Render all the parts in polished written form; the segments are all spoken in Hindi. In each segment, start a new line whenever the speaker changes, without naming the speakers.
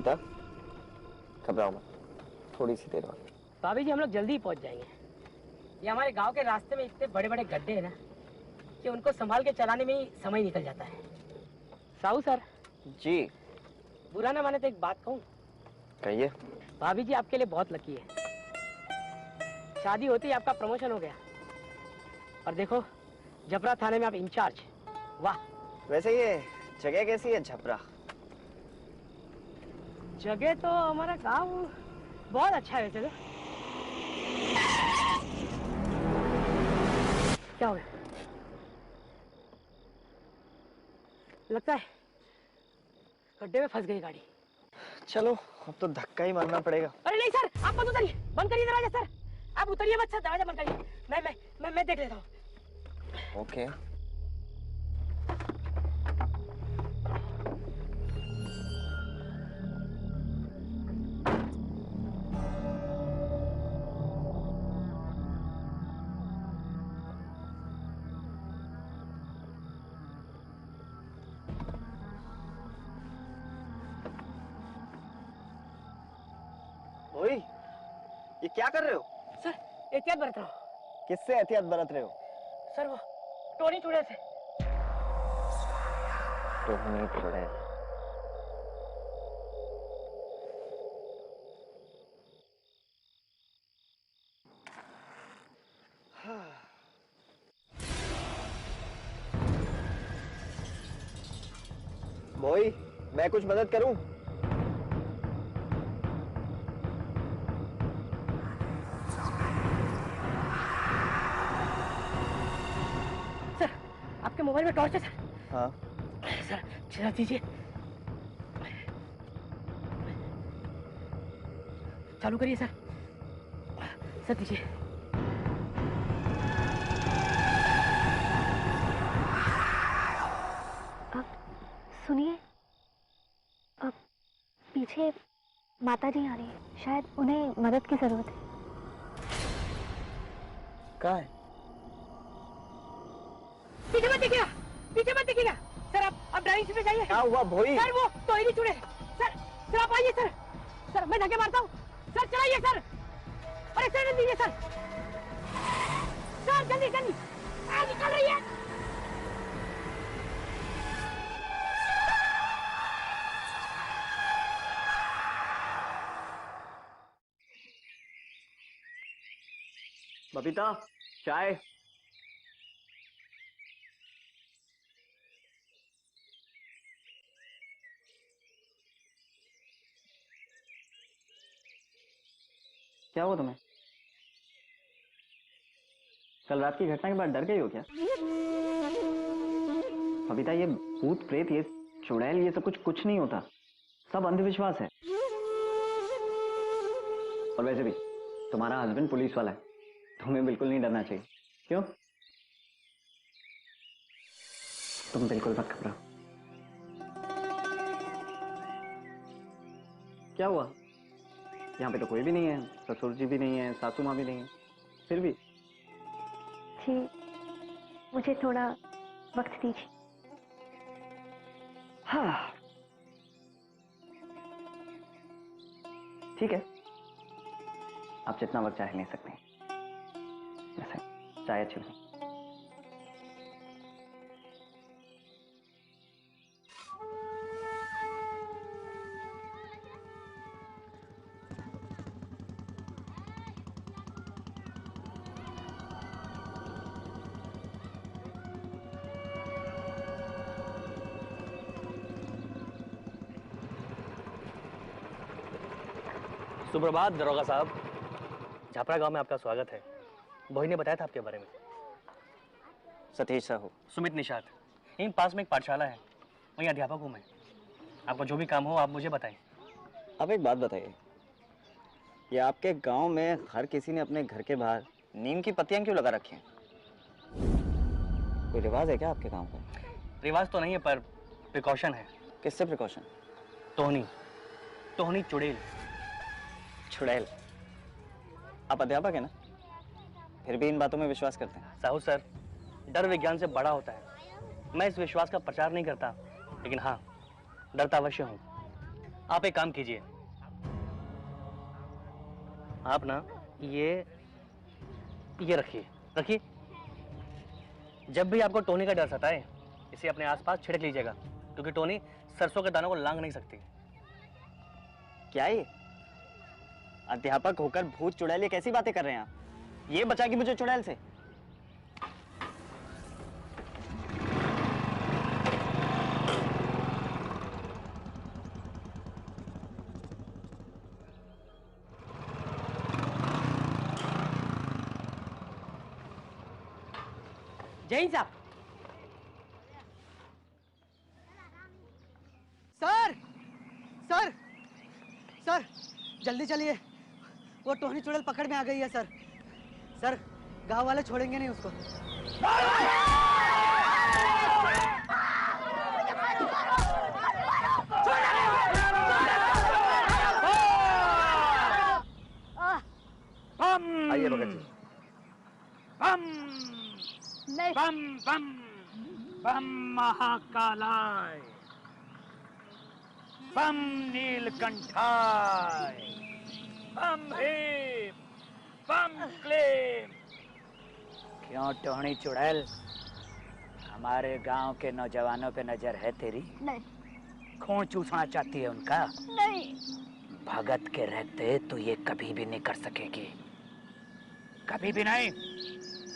बबीता, घबराओ मत, थोड़ी सी देर बाद।
भाभी जी हम लोग जल्दी ही पहुंच जाएंगे। ये हमारे गांव के रास्ते में इतने बड़े बड़े गड्ढे हैं ना कि उनको संभाल के चलाने में ही समय निकल जाता है। साहू सर
जी।
बुरा ना माने तो एक बात कहूँ?
कहिए।
भाभी जी आपके लिए बहुत लकी है, शादी होती ही आपका प्रमोशन हो गया और देखो जबरा थाने में आप इंचार्ज। वाह।
वैसे ये जगह कैसी है झपरा?
जगह तो हमारा गांव बहुत अच्छा है वैसे तो। क्या हो गया? लगता है गड्ढे में फंस गई गाड़ी।
चलो अब तो धक्का ही मारना पड़ेगा।
अरे नहीं सर, आप मत उतरिए, बंद करिए दरवाजा सर, आप उतरिए मत सर, दरवाजा बंद करिए। मैं देख लेता हूँ।
ओके। ओए, ये क्या कर रहे हो?
सर एहतियात बरत रहा हूँ।
किससे एहतियात बरत रहे हो?
सर वो टोनी चुड़ैल से।
टोनी चुड़ैल? भाई मैं कुछ मदद करूं?
सर आपके मोबाइल में टॉर्च है सर?
हाँ।
सर चला दीजिए, चालू करिए सर। सर दीजिए।
अब सुनिए, अब पीछे माता जी आ रही है, शायद उन्हें मदद की जरूरत है।
कहाँ है?
पीछे मत देखिएगा, पीछे मत देखिएगा सर। आप ड्राइविंग सीट पे जाइए।
क्या हुआ भोई?
सर वो टोनी चुड़ैल। सर आप आइए सर। सर मैं धक्के मारता हूँ। सर चलाइए सर। अरे सर दीजिए सर। सर जल्दी जल्दी, निकल रही है।
बबीता, चाय।
क्या हुआ तुम्हें? कल रात की घटना के बाद डर गई हो क्या? बबीता, ये भूत प्रेत, ये चुड़ैल, ये सब कुछ नहीं होता, सब अंधविश्वास है। और वैसे भी तुम्हारा हस्बैंड पुलिस वाला है, तुम्हें बिल्कुल नहीं डरना चाहिए। क्यों? तुम बिल्कुल मत घबराओ। क्या हुआ? यहाँ पे तो कोई भी नहीं है, ससुर जी भी नहीं है, सासू माँ भी नहीं है, फिर भी।
जी मुझे थोड़ा वक्त दीजिए।
हाँ ठीक है, आप जितना वक्त चाहे ले सकते हैं। वैसे चाय अच्छी बनी।
सुप्रभात दरोगा साहब, झापड़ा गांव में आपका स्वागत है। भोई ने बताया था आपके बारे में।
सतीश साहू।
सुमित निषाद। यहीं पास में एक पाठशाला है, वहीं अध्यापक हूँ मैं। आपको जो भी काम हो आप मुझे बताएं।
अब एक बात बताइए, ये आपके गांव में हर किसी ने अपने घर के बाहर नीम की पत्तियां क्यों लगा रखी हैं? कोई रिवाज है क्या आपके गांव का?
रिवाज तो नहीं है पर प्रिकॉशन है।
किससे प्रिकॉशन?
टोनी चुड़ैल।
चुड़ैल? आप अध्यापक है ना, फिर भी इन बातों में विश्वास करते हैं?
साहू सर, डर विज्ञान से बड़ा होता है। मैं इस विश्वास का प्रचार नहीं करता, लेकिन हाँ डरता अवश्य हूँ। आप एक काम कीजिए, आप ना ये रखिए रखिए। जब भी आपको टोनी का डर सताए, इसे अपने आसपास छिड़क लीजिएगा, क्योंकि टोनी सरसों के दानों को लांग नहीं सकती।
क्या ये अध्यापक होकर भूत चुड़ैल ये कैसी बातें कर रहे हैं आप? ये बचाएगी मुझे चुड़ैल से?
जैन साहब। सर सर सर जल्दी चलिए, वो टोनी चुड़ैल पकड़ में आ गई है सर। सर गांव वाले छोड़ेंगे नहीं उसको।
आइए भगत जी।
नहीं
बम बम बम महाकालाय, बम नीलकंठाय, बम भीम, बम क्लीम। क्यों टोनी चुड़ैल, हमारे गांव के नौजवानों पे नजर है तेरी?
नहीं
खून चूसना चाहती है उनका?
नहीं।
भगत के रहते तो ये कभी भी नहीं कर सकेगी, कभी भी नहीं,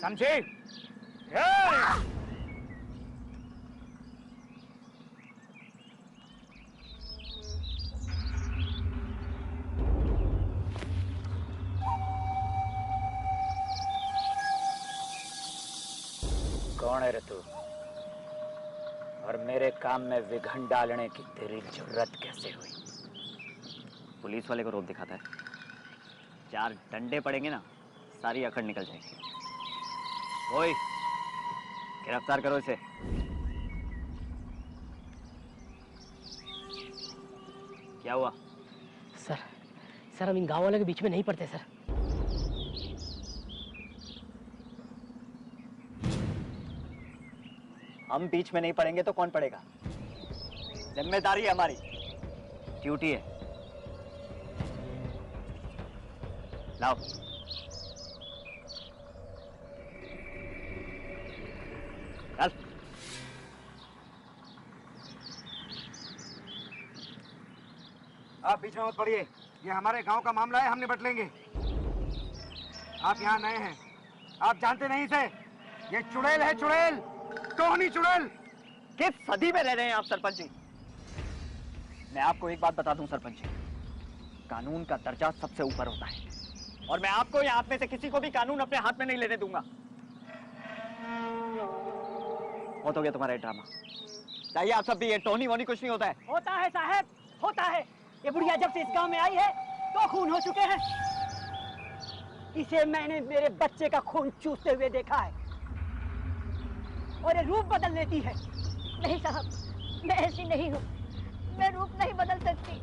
समझे? कौन है रे तू, और मेरे काम में विघन डालने की तेरी जरूरत कैसे हुई?
पुलिस वाले को रोब दिखाता है, 4 डंडे पड़ेंगे ना, सारी अकड़ निकल जाएगी। ओए, गिरफ्तार करो इसे। क्या हुआ?
सर हम इन गांव वालों के बीच में नहीं पड़ते सर।
हम बीच में नहीं पड़ेंगे तो कौन पड़ेगा? जिम्मेदारी है हमारी, ड्यूटी है। लाओ। चल।
आप बीच में मत पड़िए, ये हमारे गांव का मामला है, हम निपट लेंगे। आप यहाँ नए हैं, आप जानते नहीं इसे। ये चुड़ैल है, चुड़ैल, टोनी चुड़ैल।
किस सदी में रह रहे हैं आप सरपंच जी? मैं आपको एक बात बता दूं सरपंच जी, कानून का दर्जा सबसे ऊपर होता है, और मैं आपको या आप में से किसी को भी कानून अपने हाथ में नहीं लेने दूंगा। बहुत हो गया तुम्हारा ये ड्रामा। चाहिए आप सब भी, ये टोनी वोनी कुछ नहीं होता है।
होता है साहब, होता है। ये बुढ़िया जब से इस गांव में आई है तो खून हो चुके हैं। इसे मैंने मेरे बच्चे का खून चूसते हुए देखा है, और ये रूप बदल लेती है।
नहीं साहब, मैं ऐसी नहीं हूँ, मैं रूप नहीं बदल सकती।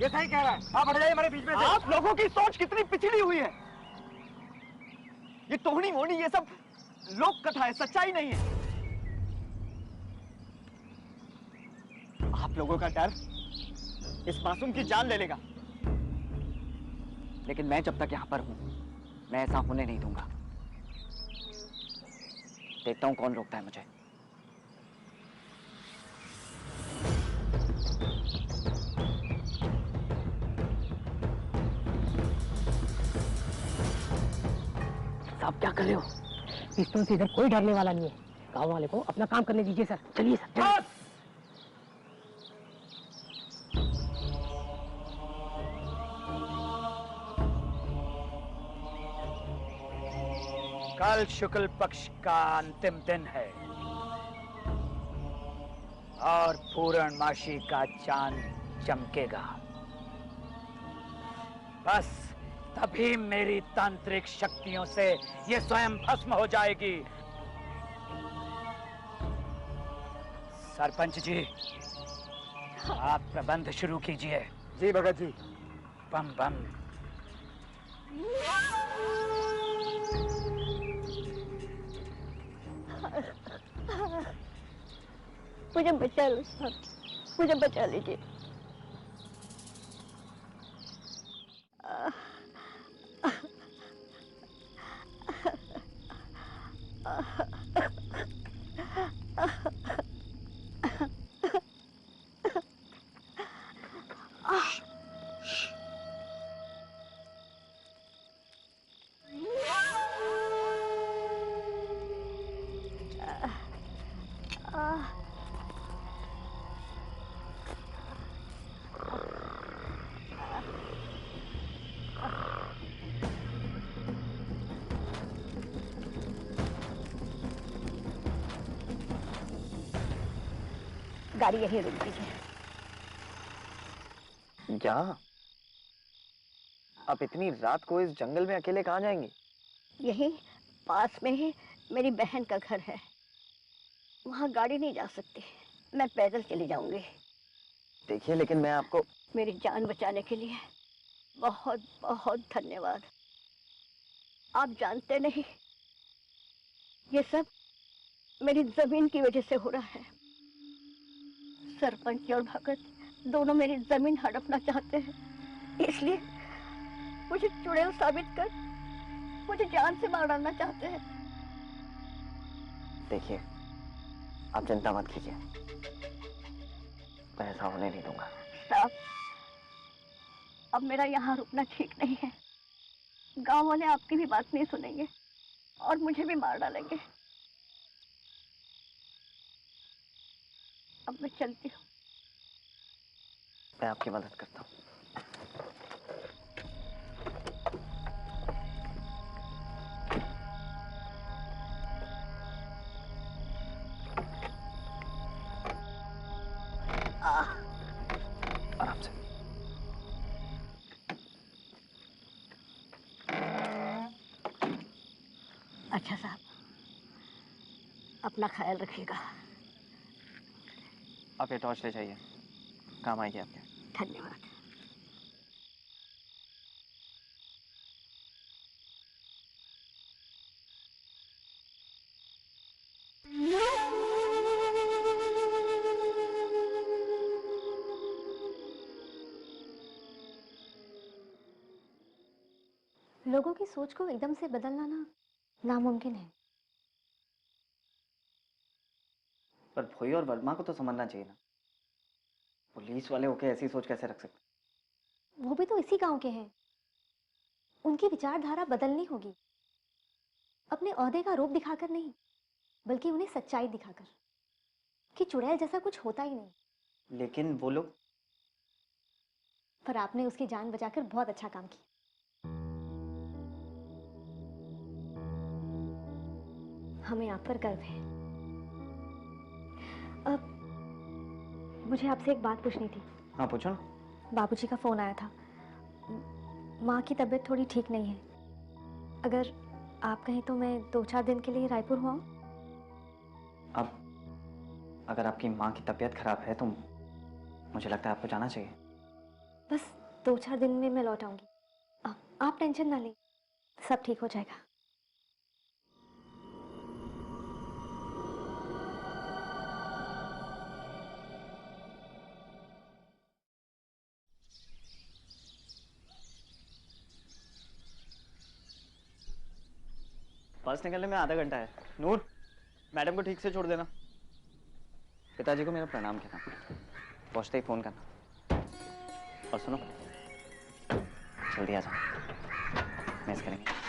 ये सही कह रहा है, आप हट जाइए हमारे बीच में से।
आप लोगों की सोच कितनी पिछड़ी हुई है। ये टोनी वोनी ये सब लोक कथा है, सच्चाई नहीं है। आप लोगों का डर इस मासूम की जान ले लेगा, लेकिन मैं जब तक यहां पर हूं, मैं ऐसा होने नहीं दूंगा। देखता हूं कौन रोकता है मुझे।
साहब क्या कर रहे हो? पिस्तौल से इधर कोई डरने वाला नहीं है। गांव वाले को अपना काम करने दीजिए सर। चलिए सर, चलिए।
कल शुक्ल पक्ष का अंतिम दिन है और पूर्णमासी का चांद चमकेगा। बस तभी मेरी तांत्रिक शक्तियों से ये स्वयं भस्म हो जाएगी। सरपंच जी, आप प्रबंध शुरू कीजिए। जी भगत जी। बम बम।
मुझे बचा लो सर।
मुझे बचा लीजिए। गाड़ी यहीं रुक दीजिए।
यहाँ? आप इतनी रात को इस जंगल में अकेले कहाँ जाएंगी?
यहीं पास में ही मेरी बहन का घर है, वहाँ गाड़ी नहीं जा सकती, मैं पैदल चली जाऊंगी।
देखिए, लेकिन मैं आपको...
मेरी जान बचाने के लिए बहुत बहुत धन्यवाद। आप जानते नहीं, ये सब मेरी जमीन की वजह से हो रहा है। सरपंच और भगत दोनों मेरी जमीन हड़पना चाहते हैं, इसलिए मुझे चुड़ैल साबित कर मुझे जान से मार डालना चाहते हैं।
देखिए, आप चिंता मत कीजिए, मैं ऐसा होने नहीं दूंगा।
साहब, अब मेरा यहाँ रुकना ठीक नहीं है। गांव वाले आपकी भी बात नहीं सुनेंगे और मुझे भी मार डालेंगे। अब मैं चलती हूँ।
मैं आपकी मदद करता हूँ। आराम से।
अच्छा साहब, अपना ख्याल रखिएगा।
आप ये टॉर्च ले जाइए, काम आएगी आपके।
धन्यवाद।
लोगों की सोच को एकदम से बदलना ना नामुमकिन है।
पर भोई और वर्मा को तो समझना चाहिए ना, पुलिस वाले होके ऐसी सोच कैसे रख सकते?
वो भी तो इसी गांव के हैं। उनकी विचारधारा बदलनी होगी, अपने ओहदे का रूप दिखाकर नहीं, बल्कि उन्हें सच्चाई दिखाकर कि चुड़ैल जैसा कुछ होता ही नहीं।
लेकिन वो लोग...
पर आपने उसकी जान बचाकर बहुत अच्छा काम किया। हमें आप पर गर्व है। अब मुझे आपसे एक बात पूछनी थी।
हाँ, पूछो ना।
बाबूजी का फोन आया था, माँ की तबीयत थोड़ी ठीक नहीं है। अगर आप कहें तो मैं 2-4 दिन के लिए रायपुर हुआ।
अब अगर आपकी माँ की तबीयत खराब है तो मुझे लगता है आपको जाना चाहिए।
बस 2-4 दिन में मैं लौट आऊंगी। आप टेंशन ना लें, सब ठीक हो जाएगा।
बस निकलने में आधा घंटा है। नूर, मैडम को ठीक से छोड़ देना। पिताजी को मेरा प्रणाम कहना, पहुंचते ही फोन करना। और सुनो, जल्दी आ जाओ, मिस करेंगे।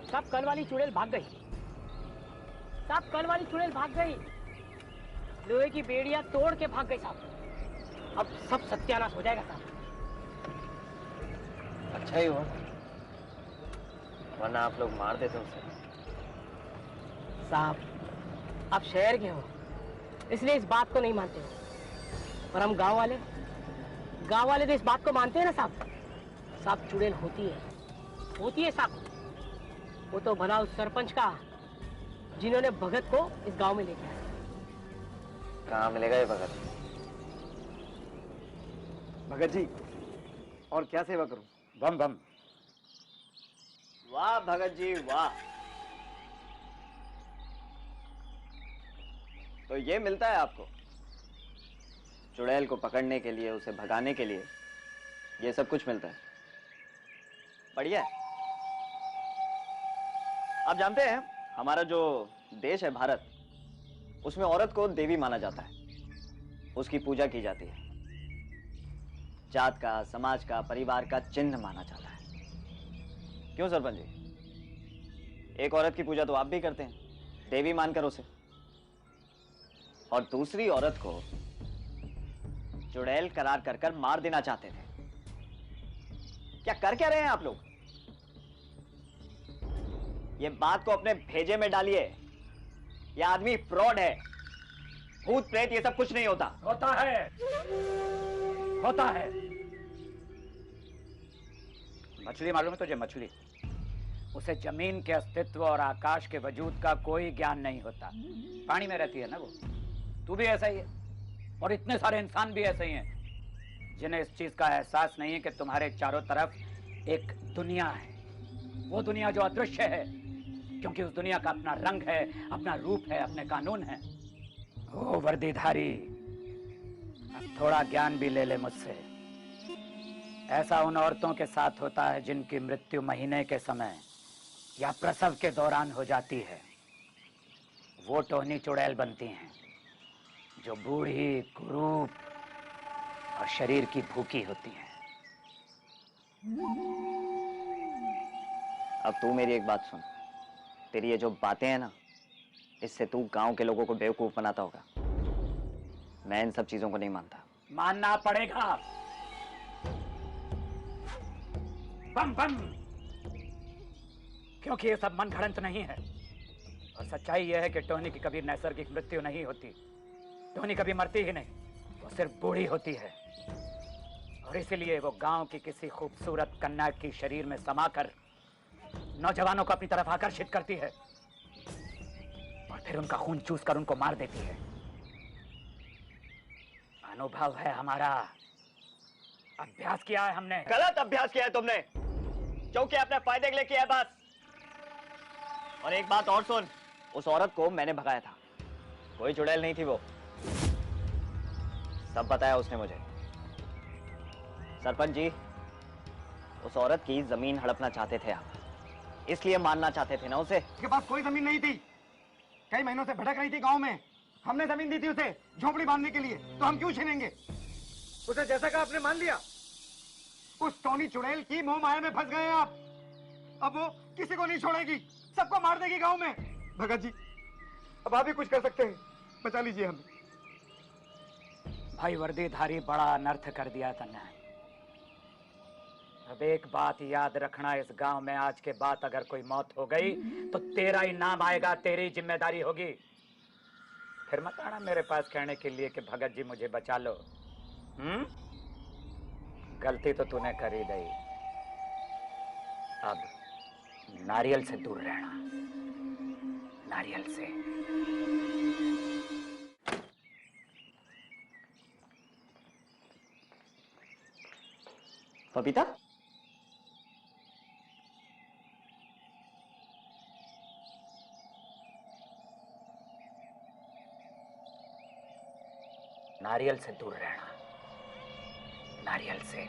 साहब, कल वाली चुड़ैल भाग गई। साहब, कल वाली चुड़ैल भाग गई। लोहे की बेड़ियां तोड़ के भाग गई साहब। अब सब सत्यानाश हो जाएगा साहब।
अच्छा ही हुआ, वरना आप लोग मार देते उसे।
साहब, आप शहर के हो, इसलिए इस बात को नहीं मानते हो, पर हम गांव वाले तो इस बात को मानते हैं ना साहब। साहब, चुड़ैल होती है साहब। वो तो भला उस सरपंच का जिन्होंने भगत को इस गांव में लेके आया।
कहाँ मिलेगा ये भगत?
भगत जी, और क्या सेवा करूं? बम बम।
वाह भगत जी वाह। तो ये मिलता है आपको? चुड़ैल को पकड़ने के लिए, उसे भगाने के लिए ये सब कुछ मिलता है। बढ़िया है। आप जानते हैं हमारा जो देश है भारत, उसमें औरत को देवी माना जाता है, उसकी पूजा की जाती है, जात का, समाज का, परिवार का चिन्ह माना जाता है। क्यों सरपंच जी? एक औरत की पूजा तो आप भी करते हैं, देवी मानकर उसे, और दूसरी औरत को चुड़ैल करार कर कर मार देना चाहते थे। क्या कर क्या रहे हैं आप लोग? ये बात को अपने भेजे में डालिए। यह आदमी फ्रॉड है। भूत प्रेत ये सब कुछ नहीं होता।
होता है, होता है। मछली मालूम है तुझे? मछली, उसे जमीन के अस्तित्व और आकाश के वजूद का कोई ज्ञान नहीं होता। पानी में रहती है ना वो। तू भी ऐसा ही है, और इतने सारे इंसान भी ऐसे ही हैं जिन्हें इस चीज का एहसास नहीं है कि तुम्हारे चारों तरफ एक दुनिया है। वो दुनिया जो अदृश्य है, क्योंकि उस दुनिया का अपना रंग है, अपना रूप है, अपने कानून है। ओ वर्दीधारी, अब थोड़ा ज्ञान भी ले ले मुझसे। ऐसा उन औरतों के साथ होता है जिनकी मृत्यु महीने के समय या प्रसव के दौरान हो जाती है। वो टोहनी चुड़ैल बनती हैं, जो बूढ़ी, कुरूप और शरीर की भूखी होती हैं।
अब तू मेरी एक बात सुन। तेरी ये जो बातें हैं ना, इससे तू गांव के लोगों को बेवकूफ बनाता होगा। मैं इन सब चीजों को नहीं मानता।
मानना पड़ेगा। बम बम, क्योंकि ये सब मन घड़ंत नहीं है। और सच्चाई यह है कि टोनी की कभी नैसर्गिक मृत्यु नहीं होती। टोनी कभी मरती ही नहीं, वो सिर्फ बूढ़ी होती है। और इसीलिए वो गांव की किसी खूबसूरत कन्या की शरीर में समाकर नौजवानों को अपनी तरफ आकर्षित करती है, और फिर उनका खून चूस कर उनको मार देती है। अनुभव है हमारा, अभ्यास किया है हमने।
गलत अभ्यास किया है तुमने, क्योंकि अपने फायदे के लिए किया है बस। और एक बात और सुन, उस औरत को मैंने भगाया था, कोई चुड़ैल नहीं थी वो। सब बताया उसने मुझे। सरपंच जी, उस औरत की जमीन हड़पना चाहते थे आप, इसलिए मारना चाहते थे ना उसे।
उसके पास कोई जमीन नहीं थी, कई महीनों से भटक रही थी गांव में। हमने जमीन दी थी उसे झोपड़ी बांधने के लिए, तो हम क्यों छीनेंगे? उसे जैसा कहा आपने मान लिया। उस टोनी चुड़ैल की मोह माया में फंस गए हैं आप। अब वो किसी को नहीं छोड़ेगी, सबको मार देगी गांव में। भगत जी, अब आप भी कुछ कर सकते हैं, बचा लीजिए हमें।
भाई वर्दीधारी, बड़ा अनर्थ कर दिया तन्ने। अब एक बात याद रखना, इस गांव में आज के बाद अगर कोई मौत हो गई तो तेरा ही नाम आएगा, तेरी जिम्मेदारी होगी। फिर मत आना मेरे पास कहने के लिए कि भगत जी मुझे बचा लो। गलती तो तूने कर ही दी। अब नारियल से दूर रहना, नारियल से।
बबीता,
नारियल से दूर रहना, नारियल से।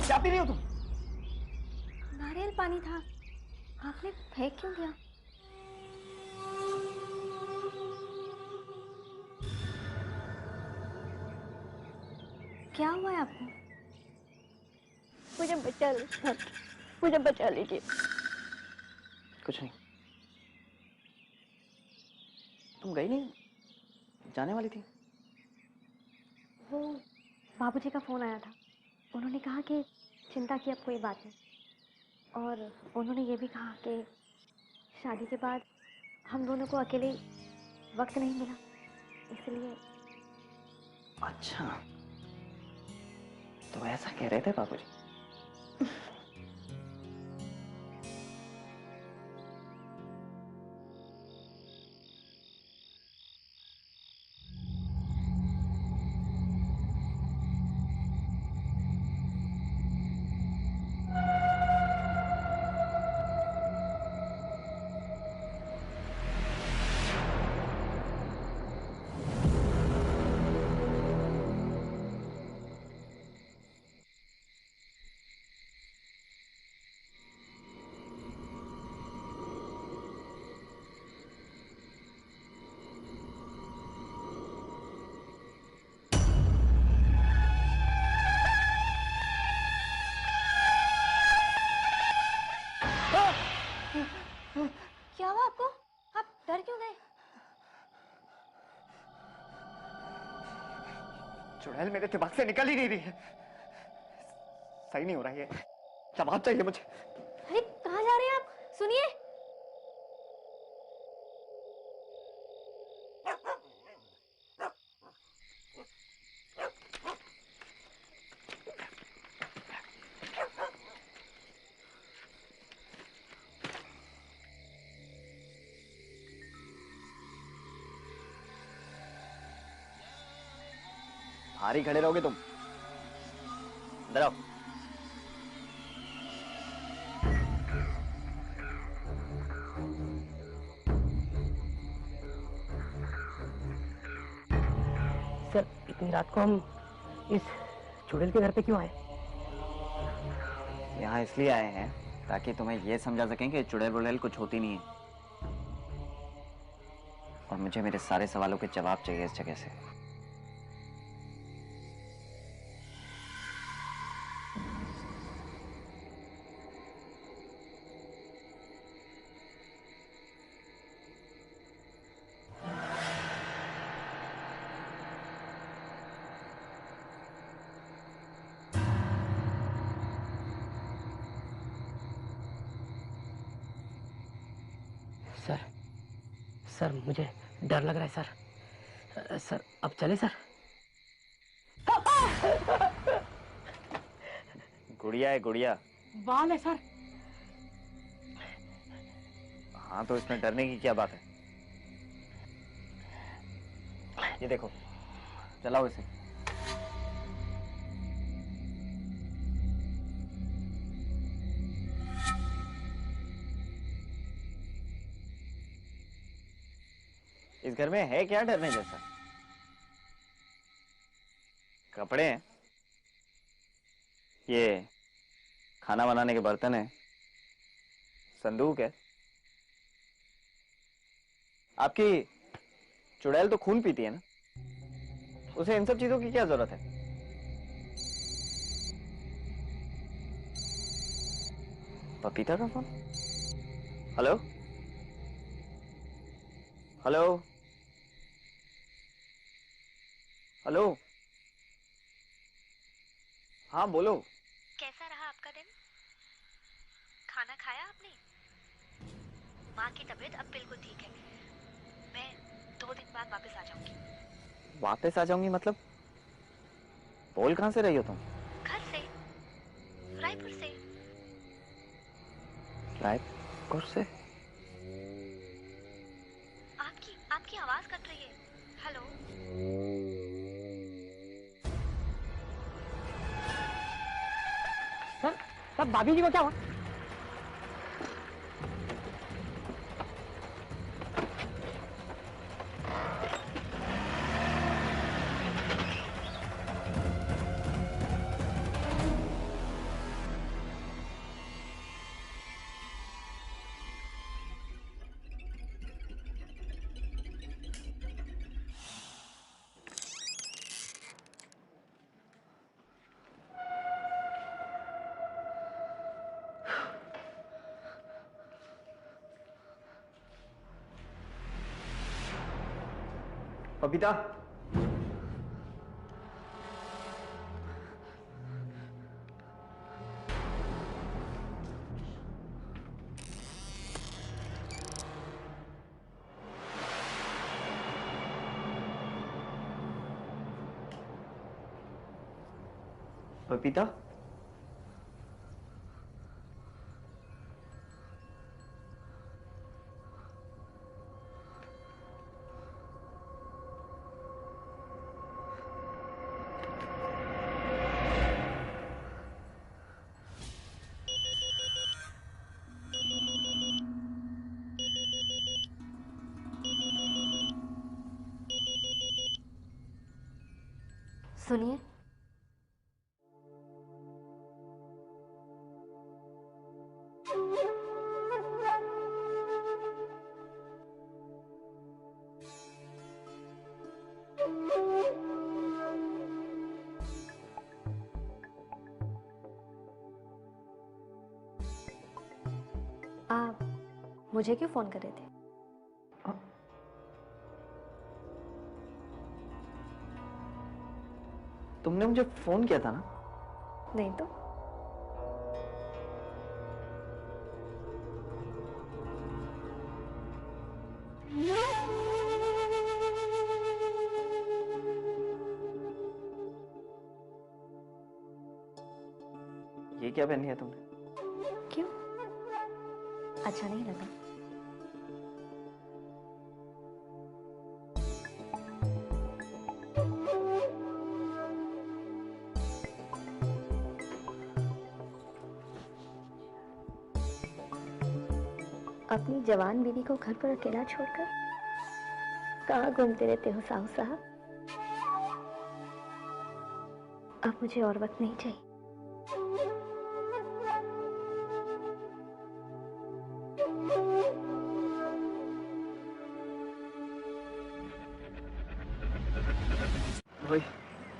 क्या पी रही हो तुम?
नारियल पानी था, आपने फेंक क्यों दिया? क्या हुआ है आपको?
मुझे बचा लो सर, मुझे बचा लीजिए।
कुछ नहीं। तुम गई नहीं? जाने वाली थी।
वो बाबूजी का फोन आया था, उन्होंने कहा कि चिंता की अब कोई बात नहीं, और उन्होंने ये भी कहा कि शादी के बाद हम दोनों को अकेले वक्त नहीं मिला, इसलिए।
अच्छा, तो ऐसा कह रहे थे बाबूजी?
क्या हुआ आपको? आप डर क्यों गए?
चुड़ैल मेरे दिमाग से निकल ही नहीं रही है। सही नहीं हो रहा है। जवाब चाहिए मुझे।
अरे कहाँ जा रहे हैं आप? सुनिए।
बाहर ही खड़े रहोगे तुम? इधर आओ।
सर इतनी रात को हम इस चुड़ैल के घर पे क्यों आए?
यहाँ इसलिए आए हैं ताकि तुम्हें ये समझा सकें कि चुड़ैल वुड़ैल कुछ होती नहीं है, और मुझे मेरे सारे सवालों के जवाब चाहिए इस जगह से।
सर सर मुझे डर लग रहा है सर। सर अब चले सर?
गुड़िया है गुड़िया।
बाल है सर।
हाँ तो इसमें डरने की क्या बात है? ये देखो, चलाओ इसे। इस घर में है क्या डरने जैसा? कपड़े हैं, ये खाना बनाने के बर्तन हैं, संदूक है। आपकी चुड़ैल तो खून पीती है ना, उसे इन सब चीजों की क्या जरूरत है? पपीता का फोन? हेलो हेलो हेलो, हाँ बोलो।
कैसा रहा आपका दिन? खाना खाया आपने? माँ की तबीयत अब बिल्कुल ठीक है। मैं 2 दिन बाद वापस आ जाऊंगी।
वापस आ जाऊंगी मतलब? बोल कहाँ से रही हो तुम?
घर से, रायपुर से।
रायपुर से?
आपकी आवाज कट रही है। हेलो।
सर भाभी जी को क्या हुआ?
बबीता,
बबीता,
सुनिए, आप मुझे क्यों फोन कर रहे थे?
तुमने मुझे फोन किया था ना?
नहीं तो।
ये क्या पहन लिया तुमने?
क्यों? अच्छा नहीं लगा? अपनी जवान बीवी को घर पर अकेला छोड़कर कहाँ घूमते रहते हो साहू साहब? अब मुझे और वक्त नहीं चाहिए।
भाई,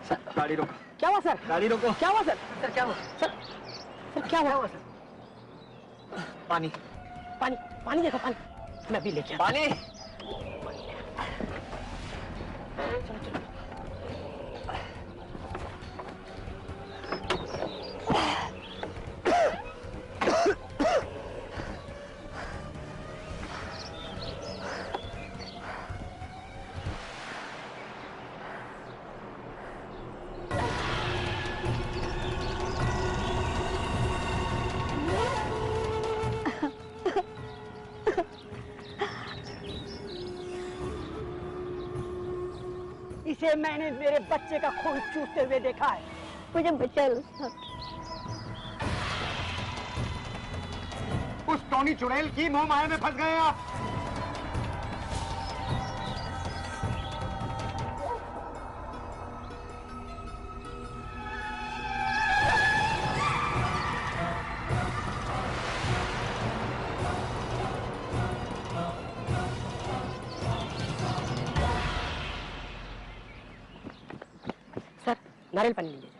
सर, गाड़ी रोको।
क्या हुआ सर?
गाड़ी रोको।
क्या हुआ सर? सर क्या हुआ? सर क्या हुआ सर?
पानी।
पानी, पानी देखो, पानी मैं भी लेके आता हूं।
पानी।
चलो चलो। इसे मैंने मेरे बच्चे का खून चूसते हुए देखा है।
मुझे बचा लो साहब।
उस टोनी चुड़ैल की मोह माया में फंस गए आप।
सर नारियल पानी लीजिए।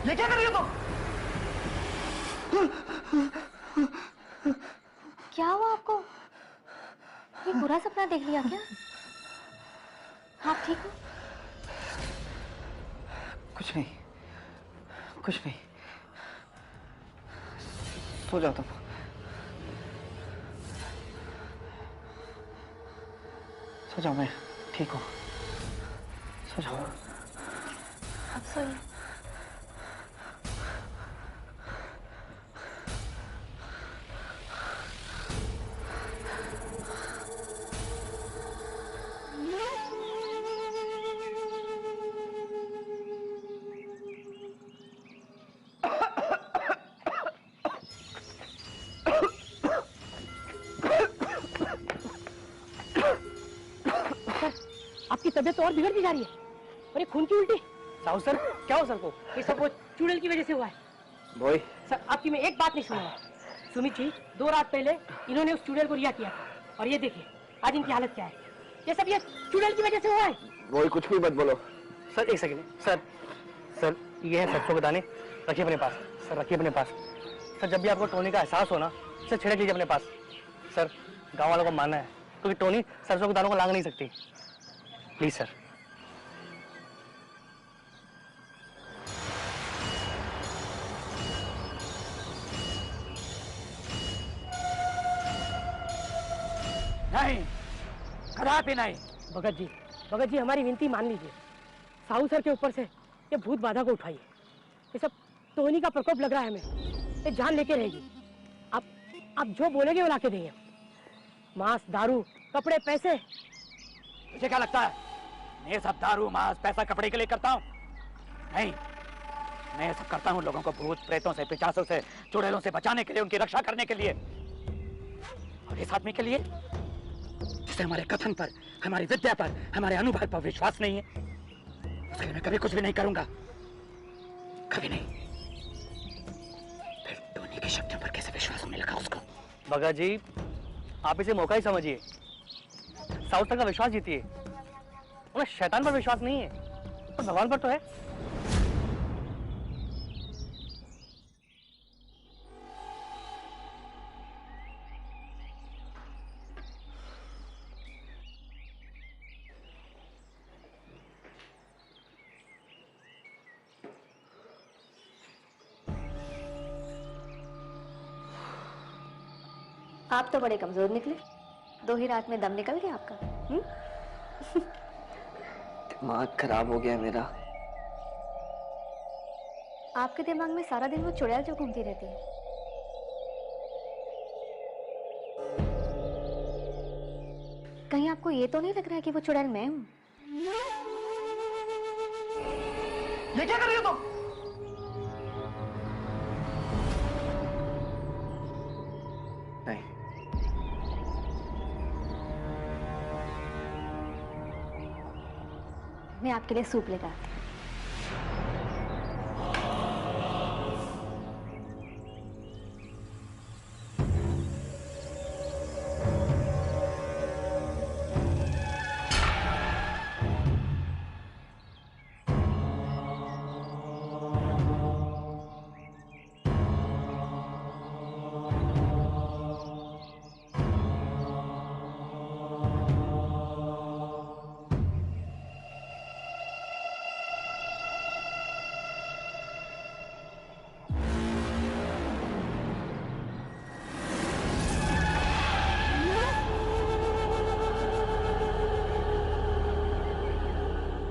ये क्या कर रही हो तुम?
क्या हुआ आपको? ये बुरा सपना देख लिया क्या? आप ठीक हो?
कुछ नहीं, कुछ नहीं। सो जाओ तुम। सो जाओ, मैं ठीक हूँ। सो जाओ।
अब सोइए।
तबीयत तो और बिगड़ती जा रही है। और ये खून की उल्टी।
साहू सर, क्या हो सर को?
ये सब वो चुड़ैल की वजह से हुआ है।
भाई
सर आपकी मैं एक बात नहीं सुनूंगा। सुमित जी 2 रात पहले इन्होंने उस चुड़ैल को रिहा किया था और ये देखिए आज इनकी हालत क्या है। ये सब ये चुड़ैल की वजह से हुआ है।
वही कुछ भी मत बोलो।
सर एक सेकंड सर। सर ये है सरसों के दाने, रखिए अपने पास। सर रखिए अपने पास। सर जब भी आपको टोनी का एहसास हो ना, सर छिड़क लीजिए अपने पास। सर गांव वालों को मानना है क्योंकि टोनी सरसों के दानों को लांग नहीं सकती। Please sir.
नहीं, कदापि नहीं।
भगत जी हमारी विनती मान लीजिए। साहू सर के ऊपर से ये भूत बाधा को उठाइए। ये सब टोनी का प्रकोप लग रहा है हमें। ये जान लेके रहेगी। आप जो बोलेंगे वो लाके देंगे। मांस, दारू, कपड़े, पैसे।
मुझे क्या लगता है मैं ये सब दारू, मांस, पैसा, कपड़े के लिए करता हूँ? नहीं, मैं ये सब करता हूँ लोगों को भूत प्रेतों से, पिशाचों से, चुड़ैलों से बचाने के लिए, उनकी रक्षा करने के लिए। और इस आदमी के लिए जिसे हमारे कथन पर, हमारी विद्या पर, हमारे अनुभव पर विश्वास नहीं है, उसके लिए मैं कभी कुछ भी नहीं करूंगा। कभी नहीं। फिर टोनी की शक्तियों पर कैसे विश्वास होने लगा उसको?
भगत जी आप इसे मौका ही समझिए। साहू सर का विश्वास जीतिए। उन्हें शैतान पर विश्वास नहीं है पर भगवान पर तो है।
आप तो बड़े कमजोर निकले। 2 ही रात में दम निकल गया आपका।
दिमाग खराब हो गया मेरा।
आपके दिमाग में सारा दिन वो चुड़ैल जो घूमती रहती है। कहीं आपको ये तो नहीं लग रहा है कि वो चुड़ैल मैं हूं?
ये क्या कर रही हो तुम?
नहीं,
मैं आपके लिए सूप लेकर आती हूँ।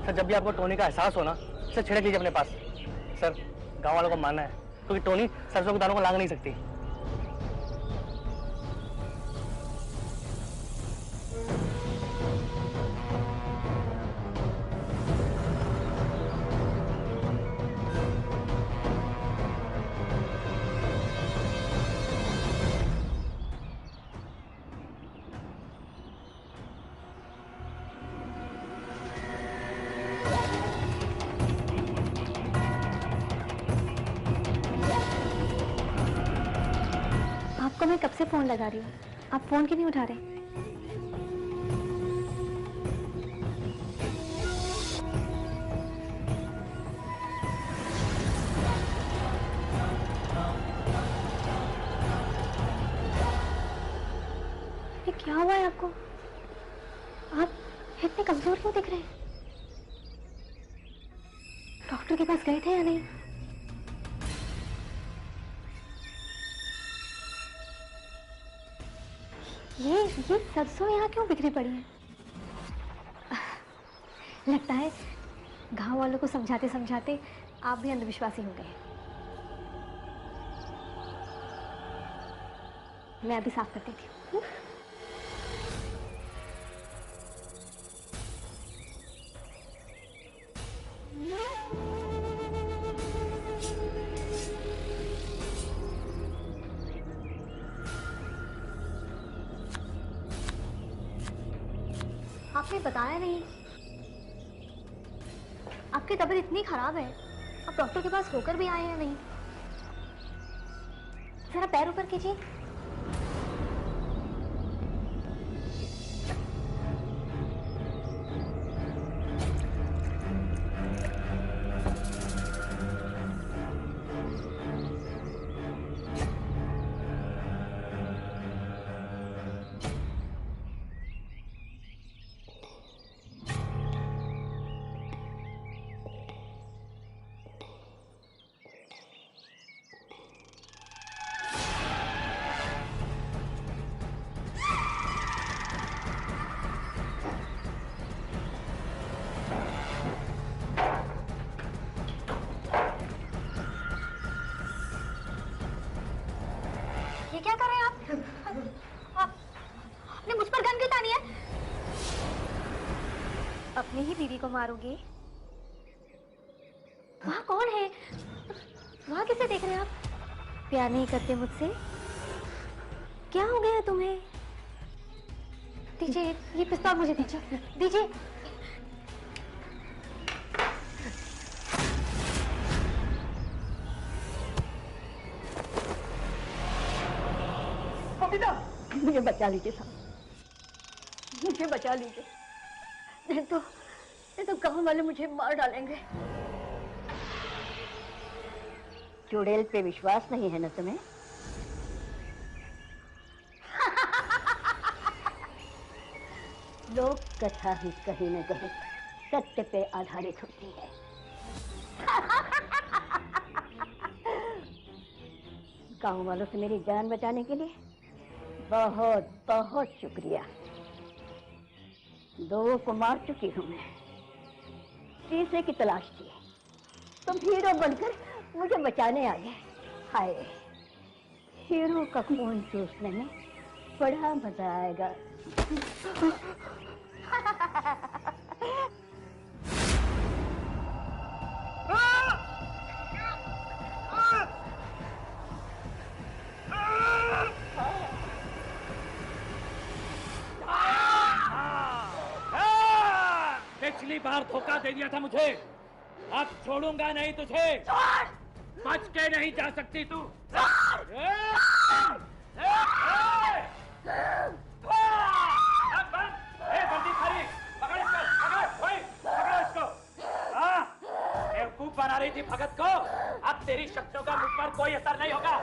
सर जब भी आपको टोनी का एहसास हो ना, सर छिड़क लीजिए अपने पास। सर गांव वालों को मानना है क्योंकि टोनी सरसों के दानों को लांग नहीं सकती।
आपको मैं कब से फोन लगा रही हूँ, आप फोन क्यों नहीं उठा रहे? ये क्या हुआ है आपको? आप इतने कमजोर क्यों दिख रहे हैं? डॉक्टर के पास गए थे या नहीं? ये सरसों यहाँ क्यों बिखरी पड़ी है? लगता है गांव वालों को समझाते समझाते आप भी अंधविश्वासी हो गए। मैं अभी साफ कर देती हूँ। आपने बताया नहीं आपकी तबीयत इतनी खराब है, आप डॉक्टर के पास होकर भी आए हैं नहीं? जरा पैर ऊपर कीजिए। ये क्या कर रहे हैं आप आपने मुझ पर गन क्यों तानी है? अपनी ही बीवी को मारोगे? वहाँ कौन है? वहाँ किसे देख रहे हैं आप? प्यार नहीं करते मुझसे? क्या हो गया तुम्हें? दीजिए, ये पिस्तौल मुझे दीजिए, दीजिए।
मुझे बचा लीजिए साहब, मुझे बचा लीजिए, नहीं तो गांव वाले मुझे मार डालेंगे। चुड़ैल पे विश्वास नहीं है ना तुम्हें? लोक कथा ही कहीं न कहीं सत्य पे आधारित होती है। गांव वालों से मेरी जान बचाने के लिए बहुत बहुत शुक्रिया। 2 को मार चुकी हूं मैं, तीसरे की तलाश थी, तुम हीरो बनकर मुझे बचाने आ गए। हाय, हीरो का खून चूसने में बड़ा मजा आएगा।
पिछली बार धोखा दे दिया था मुझे, अब छोड़ूंगा नहीं तुझे। बच के नहीं जा सकती तू। बंदी खरी, पकड़ इसको, पकड़ो इसको। बेवकूफ बना रही थी भगत को, अब तेरी शक्तियों का मुझ पर कोई असर नहीं होगा।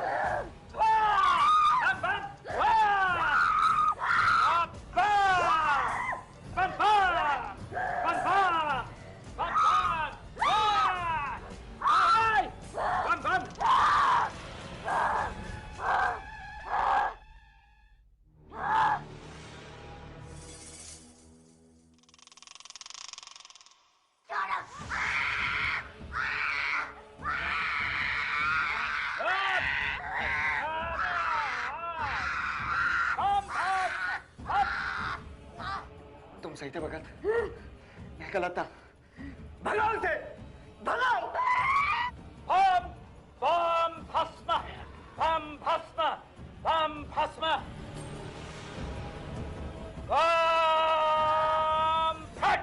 सही थे भगत, मैं गलत था।
भगाओ उसे, भगाओ। बम बम भस्म, बम भस्म, बम भस्म, बम फट।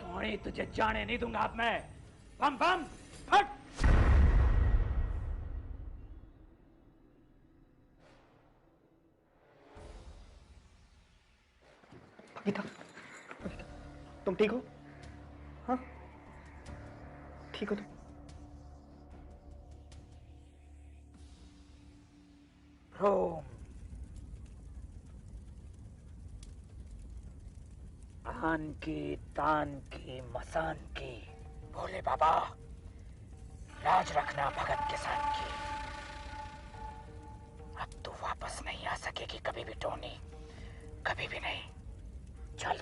थोड़ी तुझे जाने नहीं दूंगा अब मैं। बम बम फट।
बबीता, तुम ठीक हो? हाँ, ठीक हो तुम?
रोम, आन की, तान की, मसान की, भोले बाबा, लाज रखना भगत किसान की। अब तू वापस नहीं आ सकेगी कभी भी टोनी, कभी भी नहीं। चल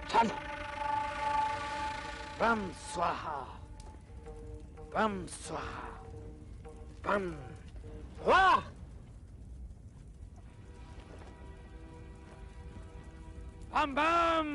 चल। बम स्वाहा, बम स्वाहा, बम वाह। बम बम।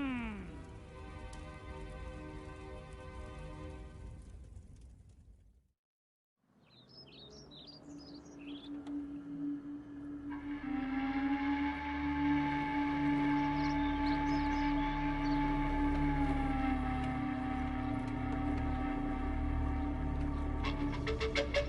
है।